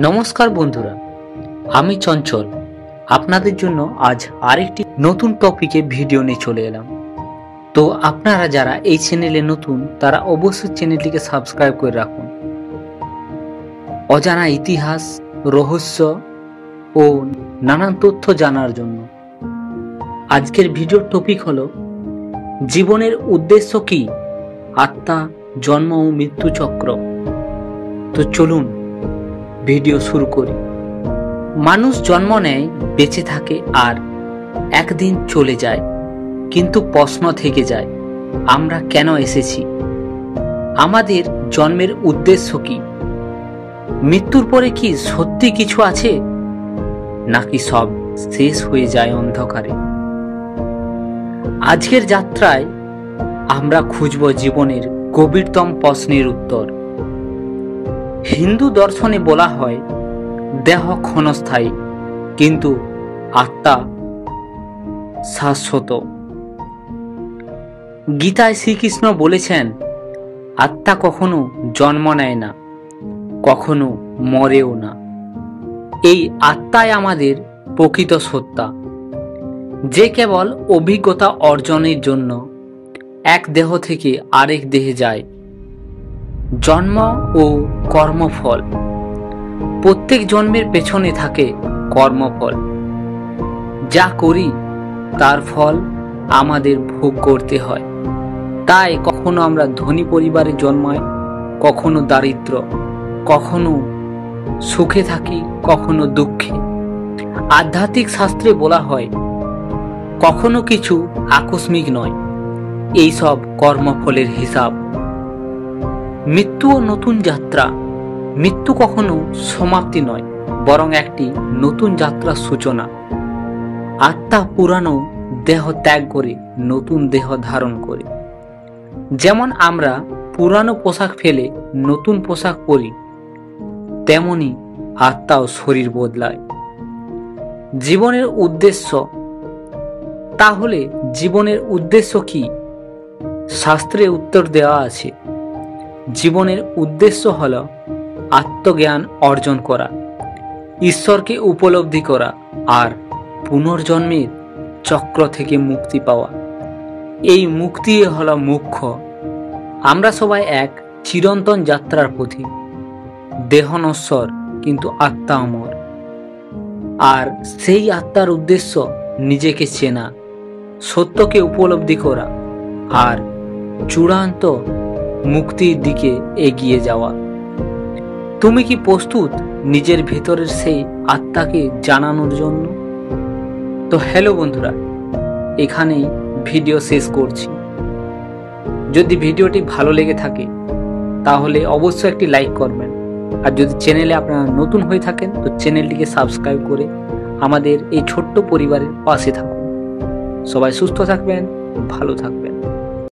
নমস্কার বন্ধুরা, আমি চঞ্চল আপনাদের জন্য আজ আরেকটি নতুন টপিকে ভিডিও নিয়ে চলে এলাম। তো আপনারা যারা এই চ্যানেলে নতুন তারা অবশ্যই চ্যানেলটিকে সাবস্ক্রাইব করে রাখুন। অজানা ইতিহাস, রহস্য ও নানান তথ্য জানার জন্য আজকের ভিডিওর টপিক হলো জীবনের উদ্দেশ্য কি, আত্মা, জন্ম ও মৃত্যু চক্র। তো চলুন ভিডিও শুরু করি। মানুষ জন্ম নেয়, বেঁচে থাকে আর একদিন চলে যায়, কিন্তু প্রশ্ন থেকে যায় আমরা কেন এসেছি, আমাদের জন্মের উদ্দেশ্য কি, মৃত্যুর পরে কি সত্যি কিছু আছে নাকি সব শেষ হয়ে যায় অন্ধকারে। আজকের যাত্রায় আমরা খুঁজব জীবনের গভীরতম প্রশ্নের উত্তর। হিন্দু দর্শনে বলা হয় দেহ ক্ষণস্থায়ী কিন্তু আত্মা শাশ্বত। গীতায় শ্রীকৃষ্ণ বলেছেন আত্মা কখনো জন্ম নেয় না, কখনো মরেও না। এই আত্মাই আমাদের প্রকৃত সত্তা, যে কেবল অভিজ্ঞতা অর্জনের জন্য এক দেহ থেকে আরেক দেহে যায়। জন্ম ও কর্মফল, প্রত্যেক জন্মের পেছনে থাকে কর্মফল। যা করি তার ফল আমাদের ভোগ করতে হয়। তাই কখনো আমরা ধনী পরিবারে জন্মাই, কখনো দারিদ্র, কখনো সুখে থাকি, কখনো দুঃখে। আধ্যাত্মিক শাস্ত্রে বলা হয় কখনো কিছু আকস্মিক নয়, এই সব কর্মফলের হিসাব। মৃত্যু ও নতুন যাত্রা, মৃত্যু কখনো সমাপ্তি নয়, বরং একটি নতুন যাত্রার সূচনা। আত্মা পুরানো দেহ ত্যাগ করে নতুন দেহ ধারণ করে। যেমন আমরা পুরানো পোশাক ফেলে নতুন পোশাক পরি, তেমনি আত্মাও শরীর বদলায়। জীবনের উদ্দেশ্য, তাহলে জীবনের উদ্দেশ্য কি? শাস্ত্রে উত্তর দেওয়া আছে। জীবনের উদ্দেশ্য হল আত্মজ্ঞান অর্জন করা, ঈশ্বরকে উপলব্ধি করা আর পুনর্জন্মের চক্র থেকে মুক্তি পাওয়া। এই মুক্তি হল মুখ্য। আমরা সবাই এক চিরন্তন যাত্রার পথিক। দেহ নশ্বর কিন্তু আত্মা অমর। আর সেই আত্মার উদ্দেশ্য নিজেকে চেনা, সত্যকে উপলব্ধি করা আর চূড়ান্ত মুক্তির দিকে এগিয়ে যাওয়া। তুমি কি প্রস্তুত নিজের ভেতরের সেই আত্মাকে জানানোর জন্য? তো হ্যালো বন্ধুরা, এখানেই ভিডিও শেষ করছি। যদি ভিডিওটি ভালো লেগে থাকে তাহলে অবশ্যই একটি লাইক করবেন, আর যদি চ্যানেলে আপনারা নতুন হয়ে থাকেন তো চ্যানেলটিকে সাবস্ক্রাইব করে আমাদের এই ছোট্ট পরিবারের পাশে থাকুন। সবাই সুস্থ থাকবেন, ভালো থাকবেন।